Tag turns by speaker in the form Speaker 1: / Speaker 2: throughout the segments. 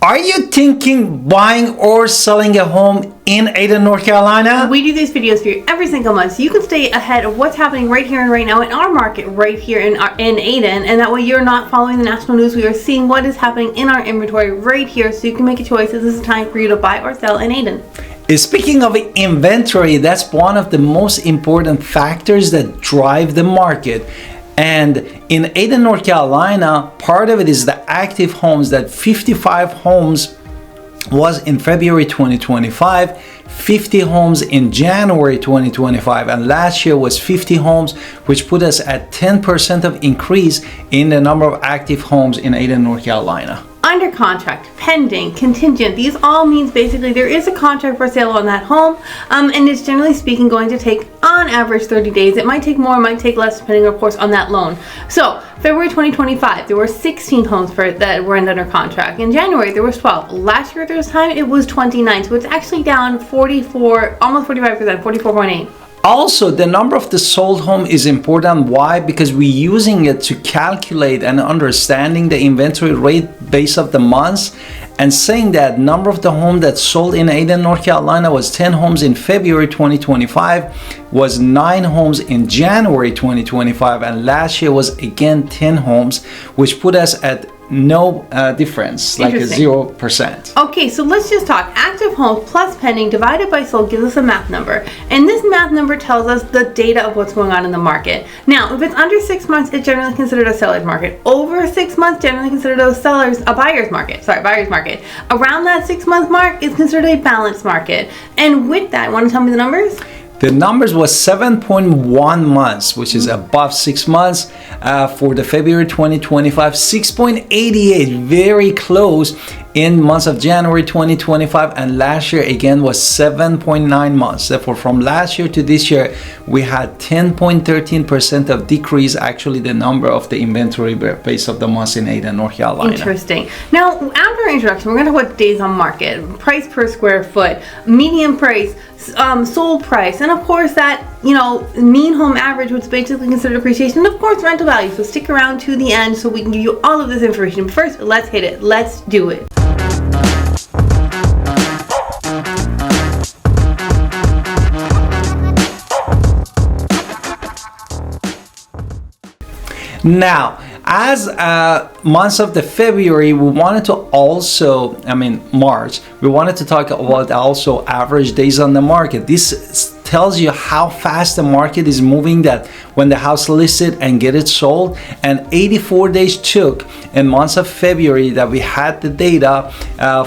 Speaker 1: Are you thinking buying or selling a home in Ayden, North Carolina?
Speaker 2: We do these videos for you every single month, so you can stay ahead of what's happening right here and right now in our market, right here in Ayden, and that way you're not following the national news. We are seeing what is happening in our inventory right here, so you can make a choice. This is time for you to buy or sell in Ayden.
Speaker 1: Speaking of inventory, that's one of the most important factors that drive the market. And in Ayden, North Carolina, part of it is the active homes. That 55 homes was in February 2025, 50 homes in January 2025, and last year was 50 homes, which put us at 10% of increase in the number of active homes in Ayden, North Carolina.
Speaker 2: Under contract, pending, contingent, these all means basically there is a contract for sale on that home, and it's generally speaking going to take on average 30 days. It might take more, it might take less, depending of course on that loan. So February 2025, there were 16 homes that were under contract. In January there was 12. Last year at this time it was 29, so it's actually down 44, almost 45%, 44.8.
Speaker 1: Also, the number of the sold home is important. Why? Because we're using it to calculate and understanding the inventory rate based of the months, and saying that number of the home that sold in Ayden, North Carolina was 10 homes in February 2025, was 9 homes in January 2025, and last year was again 10 homes, which put us at no difference, like a 0%.
Speaker 2: Okay, so let's just talk. Active homes plus pending divided by sold gives us a math number, and this math number tells us the data of what's going on in the market. Now, if it's under 6 months, it's generally considered a seller's market. Over 6 months, generally considered a buyer's market. Buyer's market. Around that 6 month mark, it's considered a balanced market. And with that, want to tell me the numbers?
Speaker 1: The numbers was 7.1 months, which is above 6 months for the February 2025, 6.88, very close in months of January 2025, and last year again was 7.9 months. Therefore, from last year to this year, we had 10.13% of decrease, actually the number of the inventory base of the months in Ayden, North Carolina.
Speaker 2: Interesting. Now, after our introduction, we're going to talk about days on market, price per square foot, median price, sold price, and of course that, mean home average, which is basically considered appreciation, and of course rental value. So stick around to the end so we can give you all of this information. But first, let's hit it. Let's do it.
Speaker 1: Now, as months of the February, we wanted to also, March, we wanted to talk about also average days on the market. This tells you how fast the market is moving, that when the house listed and get it sold, and 84 days took in months of February that we had the data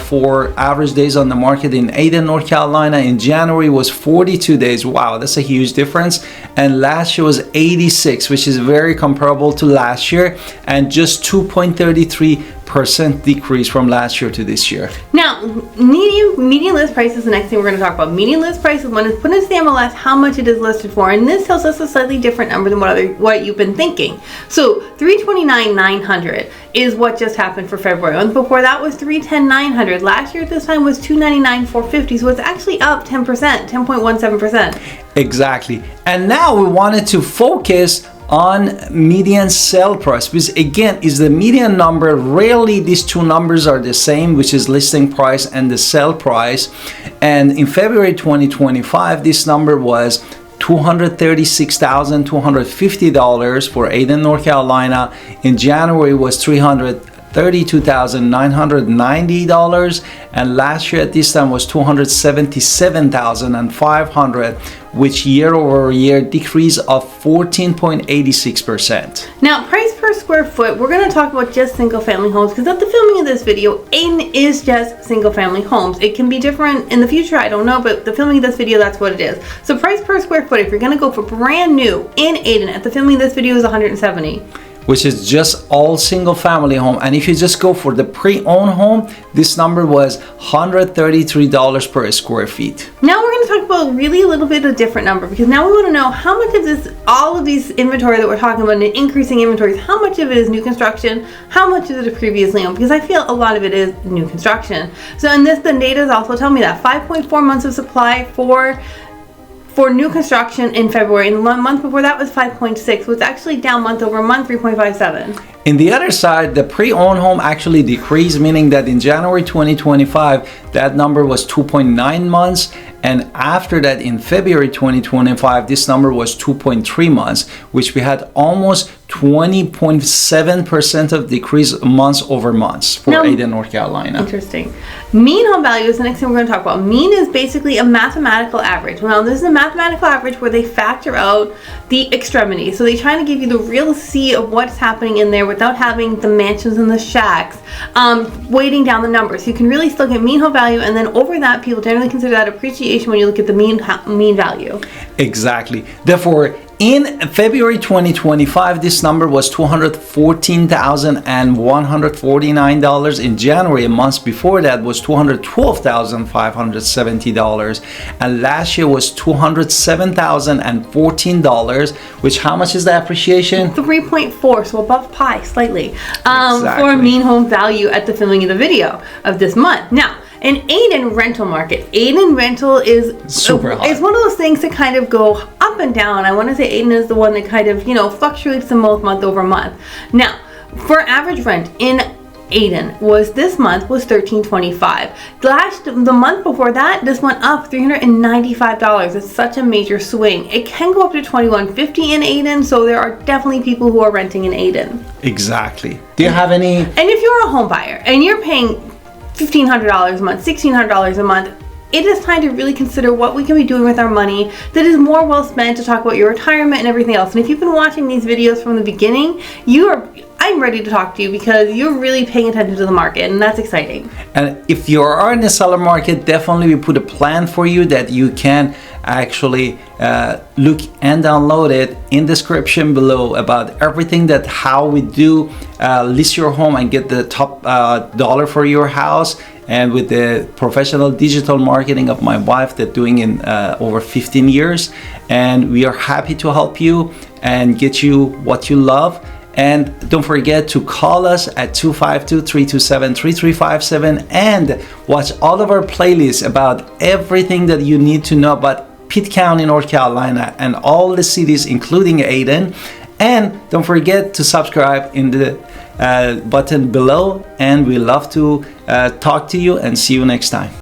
Speaker 1: for average days on the market in Ayden, North Carolina. In January was 42 days. Wow, that's a huge difference. And last year was 86, which is very comparable to last year, and just 2.33% decrease from last year to this year.
Speaker 2: Now, median list price is the next thing we're going to talk about. Median list price is when it's put into the MLS how much it is listed for, and this tells us a slightly different number than what you've been thinking. So $329,900 is what just happened for February, and before that was $310,900. Last year at this time was $299,450, so it's actually up 10%, 10.17%.
Speaker 1: Exactly. And now we wanted to focus on median sale price, because again is the median number. Rarely these two numbers are the same, which is listing price and the sale price. And in February 2025, this number was $236,250 for Ayden, North Carolina. In January was $332,990, and last year at this time was $277,500, which year-over-year decrease of 14.86%.
Speaker 2: Now, price per square foot, we're going to talk about just single-family homes, because at the filming of this video, Ayden is just single-family homes. It can be different in the future, I don't know, but the filming of this video, that's what it is. So price per square foot, if you're going to go for brand new in Ayden, at the filming of this video is $170.
Speaker 1: Which is just all single family home. And if you just go for the pre-owned home, this number was $133 per square feet.
Speaker 2: Now we're going to talk about really a little bit of a different number, because now we want to know how much of this, all of these inventory that we're talking about, and increasing inventories, how much of it is new construction, how much of it is previously owned, because I feel a lot of it is new construction. So in this, the data is also telling me that 5.4 months of supply for for new construction in February, and the month before that was 5.6, so it's actually down month over month 3.57.
Speaker 1: In the other side, the pre-owned home actually decreased, meaning that in January 2025, that number was 2.9 months. And after that, in February 2025, this number was 2.3 months, which we had almost 20.7% of decrease months over months for Ayden, North Carolina.
Speaker 2: Interesting. Mean home value is the next thing we're going to talk about. Mean is basically a mathematical average. Now, this is a mathematical average where they factor out the extremities. So they try to give you the real sea of what's happening in there without having the mansions and the shacks weighting down the numbers. You can really still get mean home value, and then over that, people generally consider that appreciation when you look at the mean value. Exactly.
Speaker 1: Therefore, in February 2025, this number was $214,149. In January, a month before that, was $212,570. And last year was $207,014, which how much is the appreciation?
Speaker 2: 3.4, so above pi slightly, for mean home value at the filming of the video of this month. Now, an Ayden rental market. Ayden rental is
Speaker 1: super hot.
Speaker 2: It's one of those things that kind of go up and down. I want to say Ayden is the one that kind of, fluctuates the most month over month. Now, for average rent in Ayden was this month was $1,325. The month before that, this went up $395. It's such a major swing. It can go up to $2,150 in Ayden, so there are definitely people who are renting in Ayden.
Speaker 1: Exactly. Do you have any?
Speaker 2: And if you're a home buyer and you're paying $1,500 a month, $1,600 a month, it is time to really consider what we can be doing with our money that is more well spent to talk about your retirement and everything else. And if you've been watching these videos from the beginning, I'm ready to talk to you because you're really paying attention to the market, and that's exciting.
Speaker 1: And if you are in the seller market, definitely we put a plan for you that you can actually look and download it in description below about everything that how we do list your home and get the top dollar for your house, and with the professional digital marketing of my wife that doing in over 15 years, and we are happy to help you and get you what you love. And don't forget to call us at 252-327-3357 and watch all of our playlists about everything that you need to know about Pitt County, North Carolina, and all the cities, including Ayden. And don't forget to subscribe in the button below. And we love to talk to you and see you next time.